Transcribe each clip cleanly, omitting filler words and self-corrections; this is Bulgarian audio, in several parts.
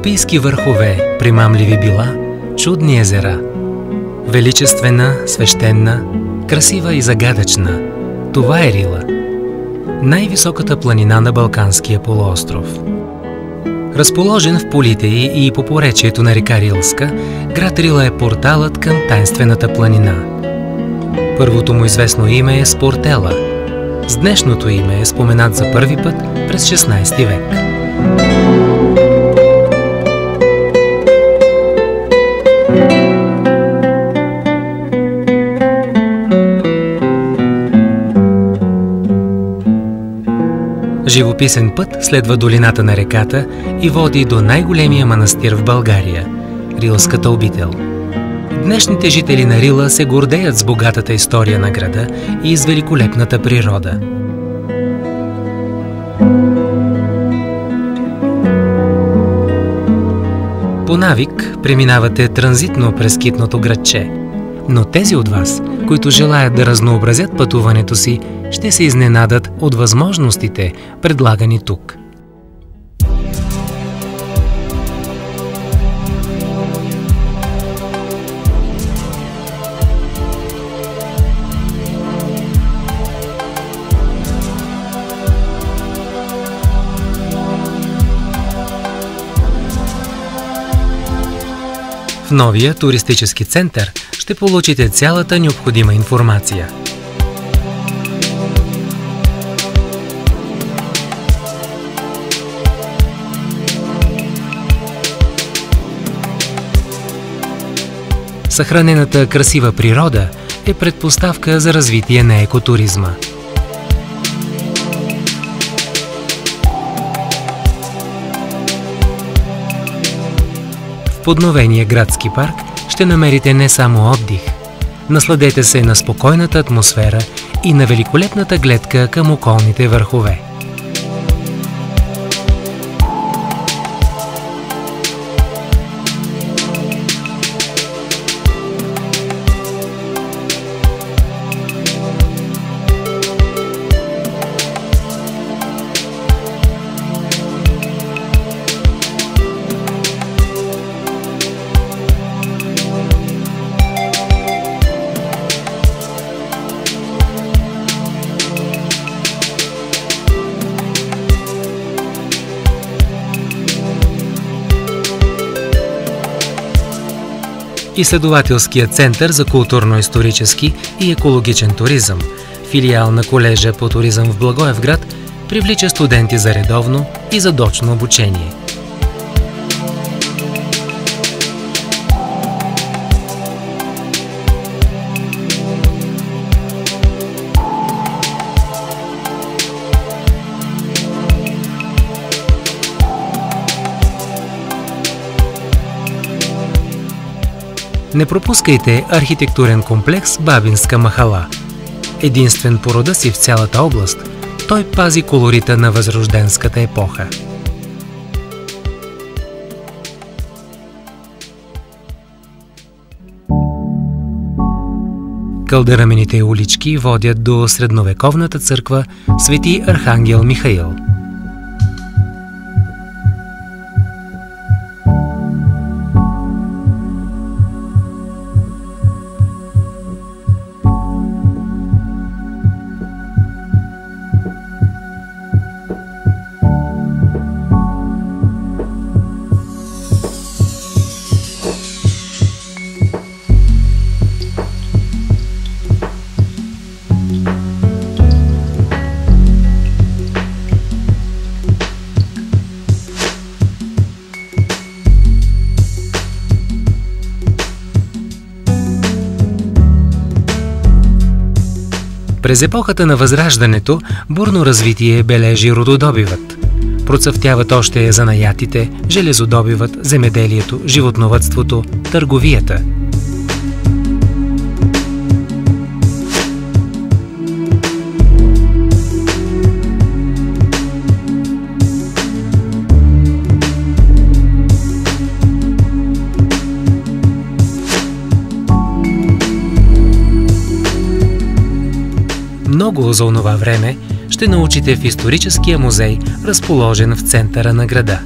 Алпийски върхове, примамливи била, чудни езера. Величествена, свещена, красива и загадъчна. Това е Рила. Най-високата планина на Балканския полуостров. Разположен в Политеи и по поречието на река Рилска, град Рила е порталът към тайнствената планина. Първото му известно име е Спортела. С днешното име е споменат за първи път през 16 век. Живописен път следва долината на реката и води до най-големия манастир в България – Рилската обител. Днешните жители на Рила се гордеят с богатата история на града и с великолепната природа. По навик преминавате транзитно през китното градче, но тези от вас, които желаят да разнообразят пътуването си, ще се изненадат от възможностите, предлагани тук. В новия туристически център ще получите цялата необходима информация. Съхранената красива природа е предпоставка за развитие на екотуризма. В подновения градски парк ще намерите не само отдих. Насладете се на спокойната атмосфера и на великолепната гледка към околните върхове. Изследователският център за културно-исторически и екологичен туризъм, филиал на колежа по туризъм в Благоевград, привлича студенти за редовно и задочно обучение. Не пропускайте архитектурен комплекс Бабинска махала. Единствен по рода си в цялата област, той пази колорита на възрожденската епоха. Кълдерамените улички водят до средновековната църква Свети Архангел Михаил. През епохата на Възраждането бурно развитие бележи рододобивът. Процъфтяват още занаятите, железодобивът, земеделието, животновъдството, търговията. Много за онова време ще научите в историческия музей, разположен в центъра на града.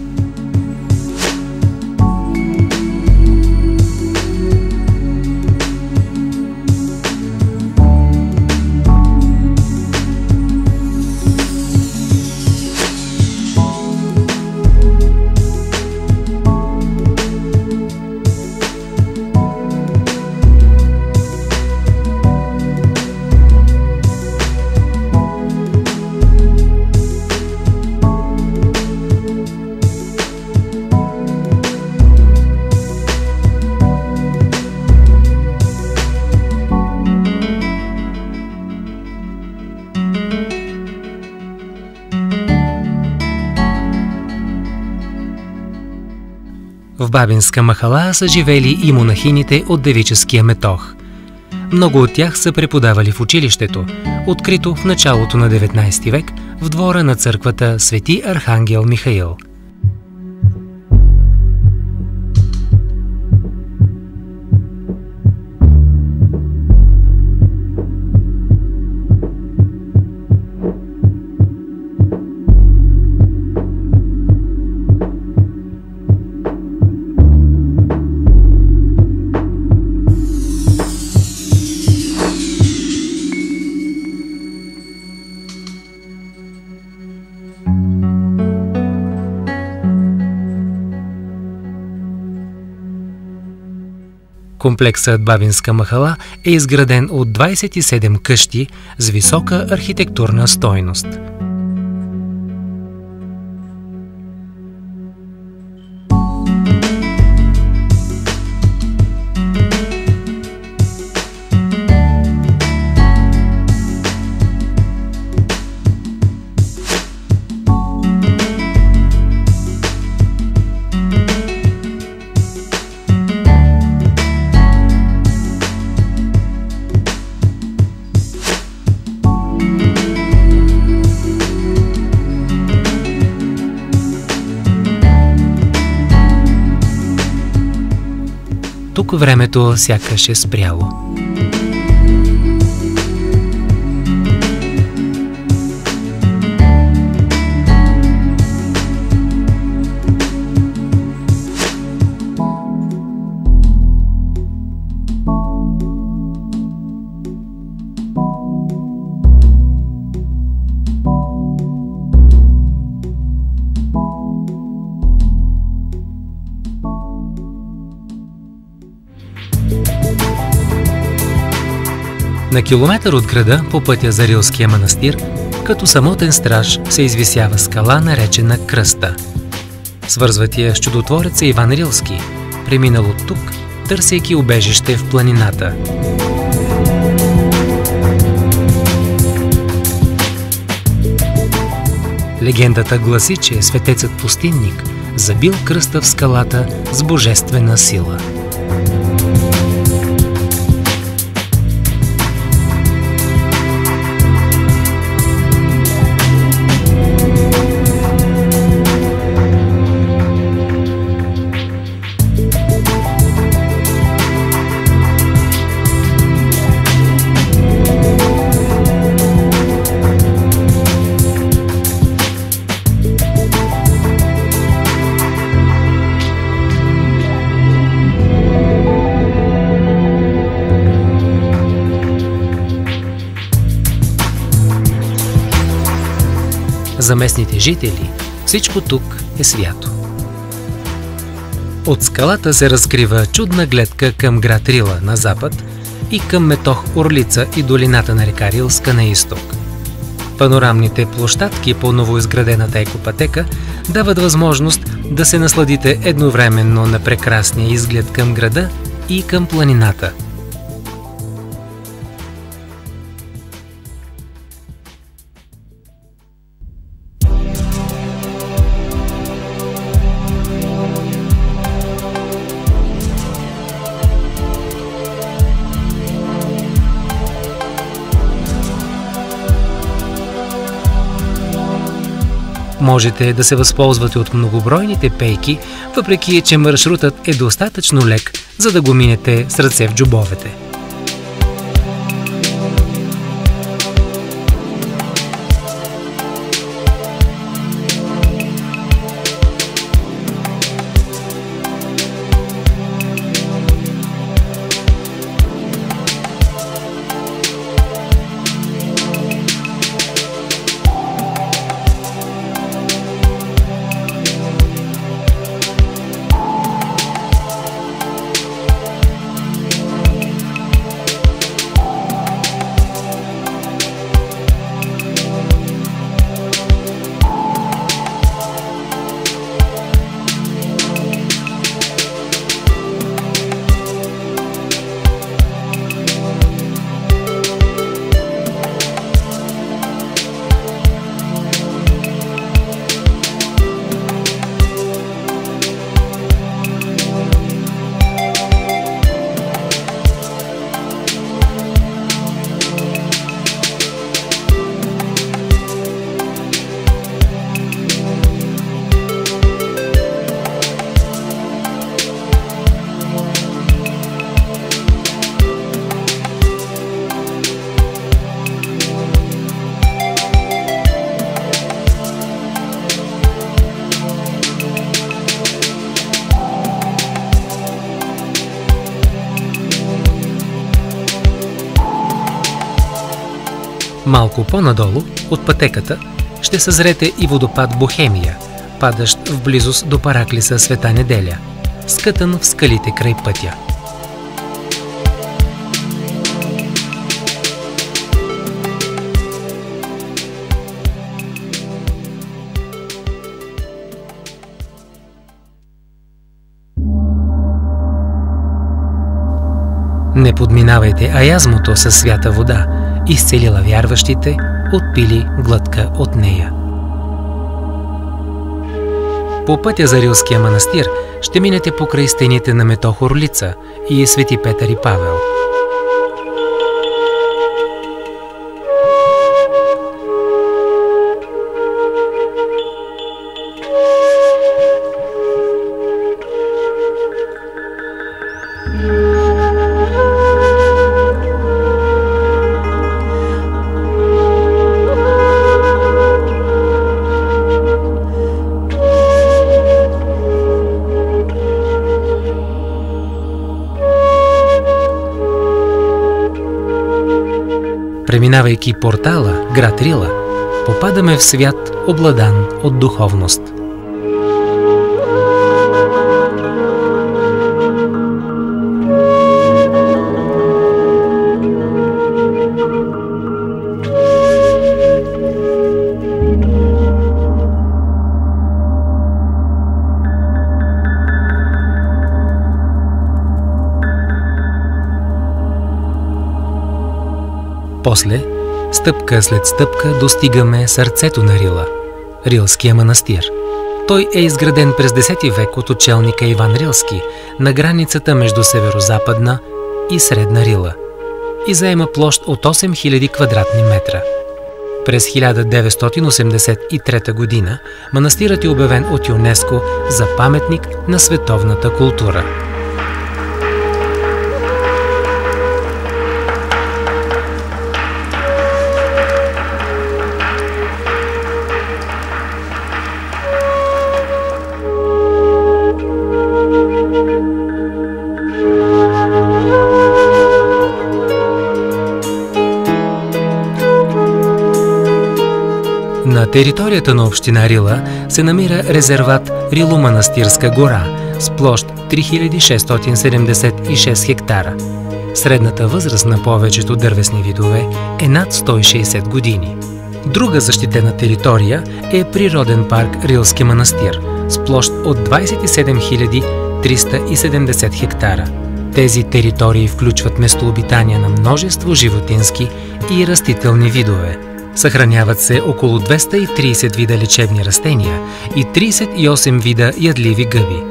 В Бабинска махала са живели и монахините от девическия метох. Много от тях са преподавали в училището, открито в началото на 19 век в двора на църквата Свети Архангел Михаил. Комплексът Бабинска махала е изграден от 27 къщи с висока архитектурна стойност. Тук времето сякаш е спряло. На километър от града, по пътя за Рилския манастир, като самотен страж се извисява скала, наречена Кръста. Свързват я с чудотвореца Иван Рилски, преминал от тук, търсейки убежище в планината. Легендата гласи, че светецът пустинник забил кръста в скалата с божествена сила. За местните жители всичко тук е свято. От скалата се разкрива чудна гледка към град Рила на запад и към метох Орлица и долината на река Рилска на изток. Панорамните площадки по новоизградената екопътека дават възможност да се насладите едновременно на прекрасния изглед към града и към планината. Можете да се възползвате от многобройните пейки, въпреки че маршрутът е достатъчно лек, за да го минете с ръце в джобовете. Малко по-надолу, от пътеката, ще съзрете и водопад Бохемия, падащ в близост до параклиса Света Неделя, скътан в скалите край пътя. Не подминавайте аязмото със свята вода, изцелила вярващите, отпили глътка от нея. По пътя за Рилския манастир ще минете покрай стените на Метох Орлица и Свети Петър и Павел. Преминавайки портала, град Рила, попадаме в свят, обладан от духовност. После, стъпка след стъпка, достигаме сърцето на Рила – Рилския манастир. Той е изграден през X век от учелника Иван Рилски на границата между северо-западна и средна Рила и заема площ от 8000 квадратни метра. През 1983 година манастирът е обявен от ЮНЕСКО за паметник на световната култура. На територията на община Рила се намира резерват Рило-Манастирска гора с площ 3676 хектара. Средната възраст на повечето дървесни видове е над 160 години. Друга защитена територия е природен парк Рилски манастир с площ от 27 370 хектара. Тези територии включват местообитания на множество животински и растителни видове. Съхраняват се около 230 вида лечебни растения и 38 вида ядливи гъби.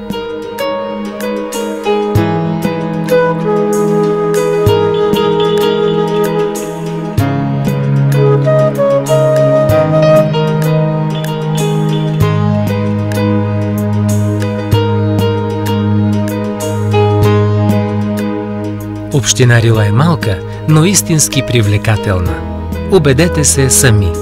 Община Рила е малка, но истински привлекателна. Убедете се сами.